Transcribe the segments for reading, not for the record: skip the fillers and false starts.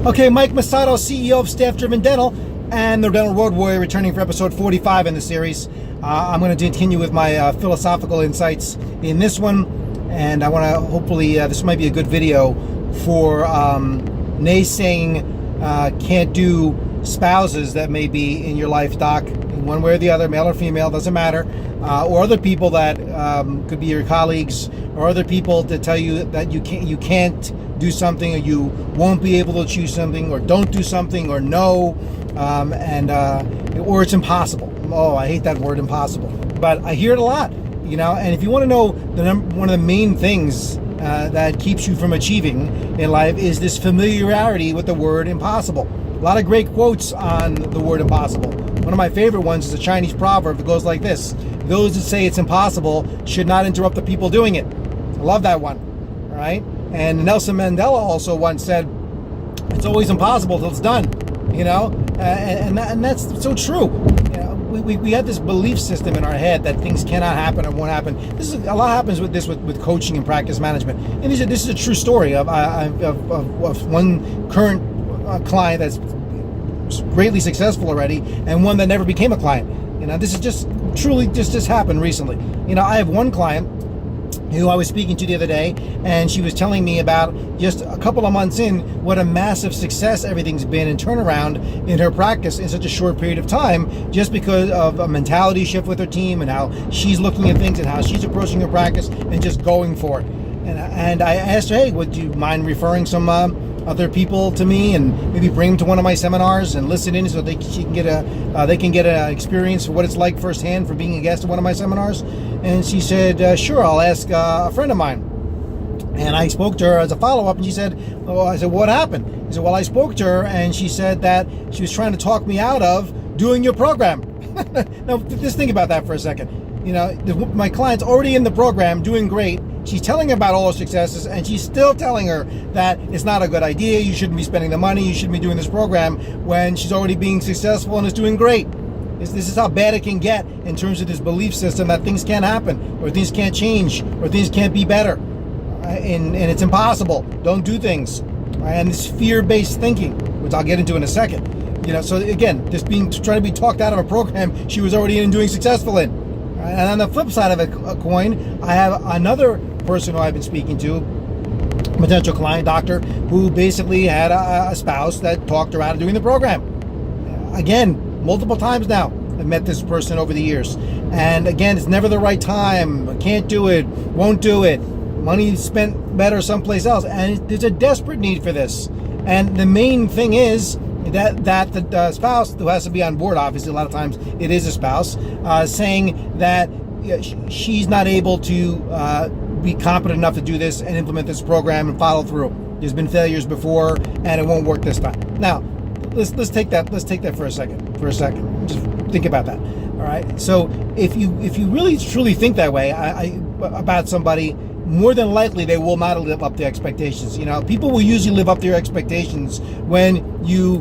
Okay, Mike Masato, CEO of Staff Driven Dental and the Dental Road Warrior, returning for episode 45 in the series. I'm going to continue with my philosophical insights in this one, and I want to hopefully, this might be a good video for naysaying can't do spouses that may be in your life, doc, in one way or the other, male or female, doesn't matter, or other people that could be your colleagues, or other people that tell you that you can't do something, or you won't be able to choose something, or don't do something, or no, or it's impossible. Oh, I hate that word, impossible, but I hear it a lot, you know. And if you want to know one of the main things that keeps you from achieving in life is this familiarity with the word impossible. A lot of great quotes on the word impossible. One of my favorite ones is a Chinese proverb that goes like this: those that say it's impossible should not interrupt the people doing it. I love that one, all right? And Nelson Mandela also once said, it's always impossible till it's done, you know? And that's so true. You know, we have this belief system in our head that things cannot happen or won't happen. A lot happens with this with coaching and practice management. And this is a true story of one current client that's greatly successful already, and one that never became a client. You know, this is just truly just happened recently. You know, I have one client who I was speaking to the other day, and she was telling me about just a couple of months in what a massive success everything's been and turnaround in her practice in such a short period of time, just because of a mentality shift with her team and how she's looking at things and how she's approaching her practice and just going for it. And I asked her, hey, would you mind referring some other people to me and maybe bring them to one of my seminars and listen in so they can get an experience for what it's like firsthand for being a guest at one of my seminars? And she said, sure, I'll ask a friend of mine. And I spoke to her as a follow-up, and she said, oh, I said, what happened? He said, well, I spoke to her, and she said that she was trying to talk me out of doing your program. Now, just think about that for a second. You know, my client's already in the program, doing great. She's telling her about all her successes, and she's still telling her that it's not a good idea, you shouldn't be spending the money, you shouldn't be doing this program, when she's already being successful and is doing great. This is how bad it can get in terms of this belief system that things can't happen, or things can't change, or things can't be better, and it's impossible. Don't do things, and this fear-based thinking, which I'll get into in a second. You know, so again, this trying to be talked out of a program she was already in and doing successful in. And on the flip side of a coin, I have another person who I've been speaking to, potential client, doctor, who basically had a spouse that talked her out of doing the program. Again, multiple times now, I've met this person over the years. And again, it's never the right time. Can't do it, won't do it. Money spent better someplace else. And there's a desperate need for this. And the main thing is that the spouse, who has to be on board, obviously a lot of times it is a spouse, saying that she's not able to be competent enough to do this and implement this program and follow through. There's been failures before, and it won't work this time. Now, let's take that for a second. Just think about that. All right. So if you really truly think that way about somebody, more than likely they will not live up to expectations. You know, people will usually live up to your expectations when you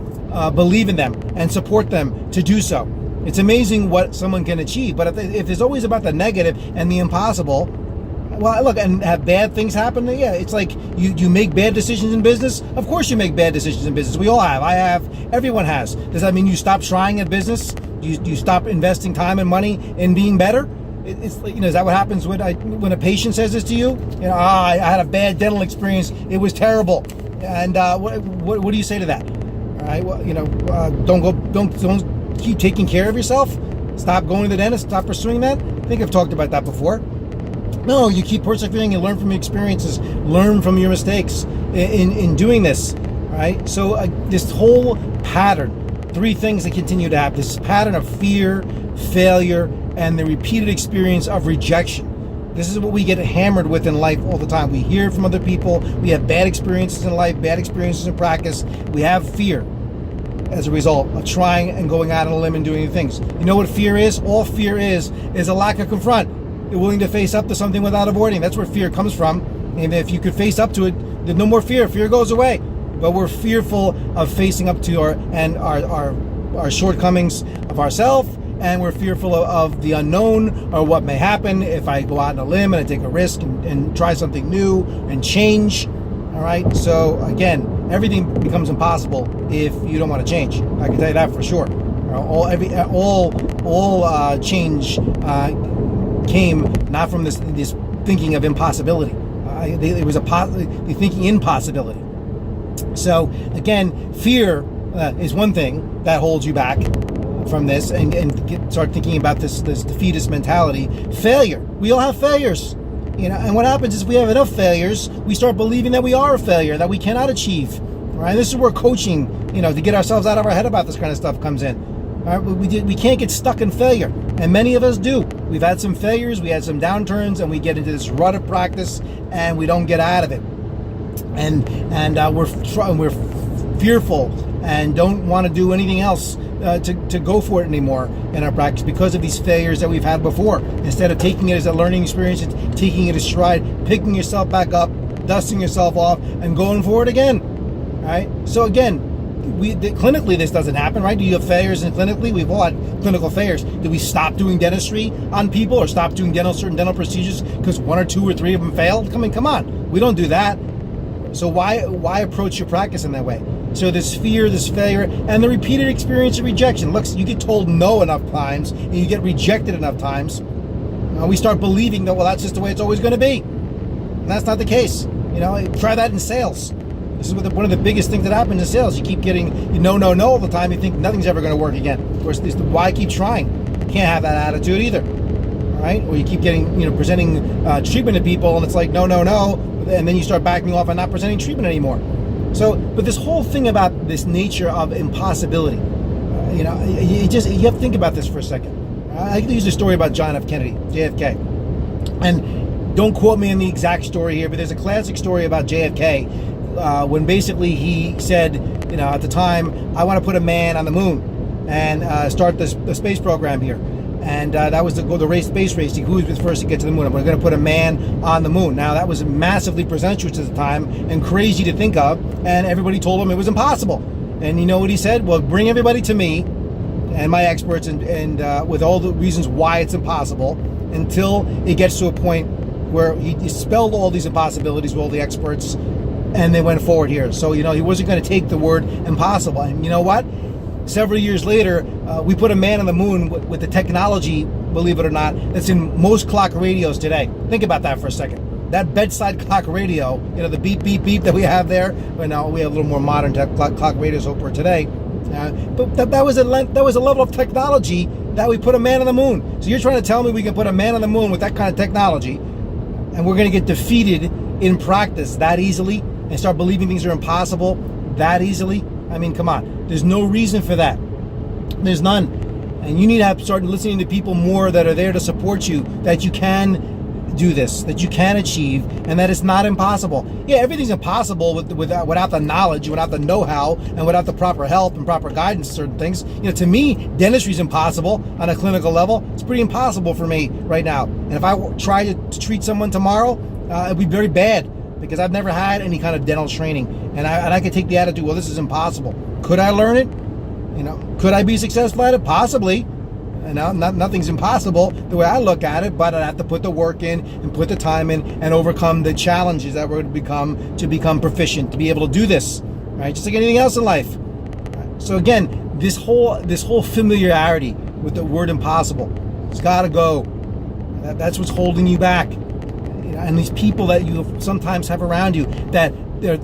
believe in them and support them to do so. It's amazing what someone can achieve, but if it's always about the negative and the impossible, well, look, and have bad things happen, yeah, it's like you make bad decisions in business. Of course you make bad decisions in business. We all have. I have. Everyone has. Does that mean you stop trying at business? You stop investing time and money in being better? It's, you know, is that what happens when a patient says this to you? You know, I had a bad dental experience. It was terrible. And what do you say to that? All right, well, you know, don't keep taking care of yourself. Stop going to the dentist. Stop pursuing that. I think I've talked about that before. No, you keep persevering and learn from your experiences. Learn from your mistakes in doing this. All right. So this whole pattern, three things that continue to happen: this pattern of fear, failure, and the repeated experience of rejection. This is what we get hammered with in life all the time. We hear from other people. We have bad experiences in life, bad experiences in practice. We have fear as a result of trying and going out on a limb and doing things. You know what fear is? All fear is a lack of confront. You're willing to face up to something without avoiding. That's where fear comes from. And if you could face up to it, there's no more fear. Fear goes away. But we're fearful of facing up to our shortcomings of ourselves, and we're fearful of the unknown or what may happen if I go out on a limb and I take a risk and try something new and change. All right. So again, everything becomes impossible if you don't want to change. I can tell you that for sure. All change came not from this thinking of impossibility. It was the thinking impossibility. So again, fear is one thing that holds you back from this, and start thinking about this defeatist mentality. Failure. We all have failures, and what happens is, if we have enough failures, we start believing that we are a failure, that we cannot achieve. Right? This is where coaching, to get ourselves out of our head about this kind of stuff comes in. Right? We can't get stuck in failure, and many of us do. We've had some failures, we had some downturns, and we get into this rut of practice, and we don't get out of it. And we're fearful and don't want to do anything else to go for it anymore in our practice because of these failures that we've had before. Instead of taking it as a learning experience, taking it as stride, picking yourself back up, dusting yourself off, and going for it again. Right? So again, clinically this doesn't happen, right? Do you have failures clinically? We've all had clinical failures. Do we stop doing dentistry on people, or stop doing certain dental procedures because 1 or 2 or 3 of them failed? Come on. We don't do that. So why approach your practice in that way? So this fear, this failure, and the repeated experience of rejection. Look, you get told no enough times, and you get rejected enough times, we start believing that, well, that's just the way it's always going to be. And that's not the case. Try that in sales. This is one of the biggest things that happens in sales. You keep getting no all the time. You think nothing's ever going to work again. Of course, why keep trying? Can't have that attitude either. All right? Or you keep getting, presenting treatment to people, and it's like no, and then you start backing off and not presenting treatment anymore. So, but this whole thing about this nature of impossibility, you have to think about this for a second. I can use a story about John F. Kennedy, JFK, and don't quote me on the exact story here, but there's a classic story about JFK when basically he said, at the time, I want to put a man on the moon and start the space program here. And that was the space race. Who was first to get to the moon? I'm going to put a man on the moon. Now, that was massively presumptuous at the time and crazy to think of. And everybody told him it was impossible. And you know what he said? Well, bring everybody to me and my experts and with all the reasons why it's impossible, until it gets to a point where he dispelled all these impossibilities with all the experts, and they went forward here. So, he wasn't going to take the word impossible. And you know what? Several years later, we put a man on the moon with the technology, believe it or not, that's in most clock radios today. Think about that for a second. That bedside clock radio, the beep, beep, beep that we have there. Well, now we have a little more modern clock radios over today. But that was a level of technology that we put a man on the moon. So you're trying to tell me we can put a man on the moon with that kind of technology, and we're going to get defeated in practice that easily and start believing things are impossible that easily? I mean, come on. There's no reason for that. There's none. And you need to start listening to people more that are there to support you, that you can do this, that you can achieve, and that it's not impossible. Yeah, everything's impossible without the knowledge, without the know-how, and without the proper help and proper guidance to certain things. To me, dentistry is impossible on a clinical level. It's pretty impossible for me right now. And if I try to treat someone tomorrow, it'd be very bad, because I've never had any kind of dental training, and I could take the attitude, well, this is impossible. Could I learn it? Could I be successful at it? Possibly. Nothing's impossible the way I look at it, but I have to put the work in and put the time in and overcome the challenges that we're going to become proficient, to be able to do this, right? Just like anything else in life. So again, this whole familiarity with the word impossible, it's got to go. That's what's holding you back. And these people that you sometimes have around you that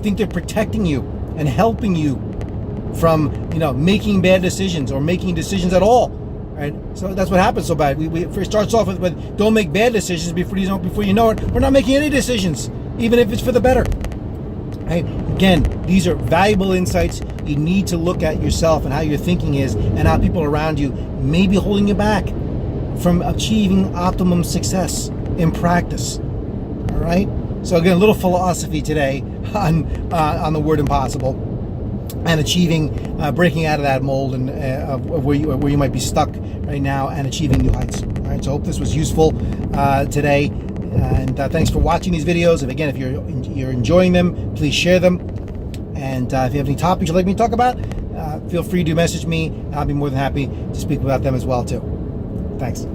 think they're protecting you and helping you from making bad decisions or making decisions at all. Right? So that's what happens so bad. It starts off with don't make bad decisions before you know it. We're not making any decisions, even if it's for the better. Right? Again, these are valuable insights. You need to look at yourself and how your thinking is, and how people around you may be holding you back from achieving optimum success in practice. All right. So again, a little philosophy today on the word impossible, and achieving, breaking out of that mold and of where you might be stuck right now, and achieving new heights. All right. So I hope this was useful today, and thanks for watching these videos. And again, if you're enjoying them, please share them. And if you have any topics you'd like me to talk about, feel free to message me. I'll be more than happy to speak about them as well too. Thanks.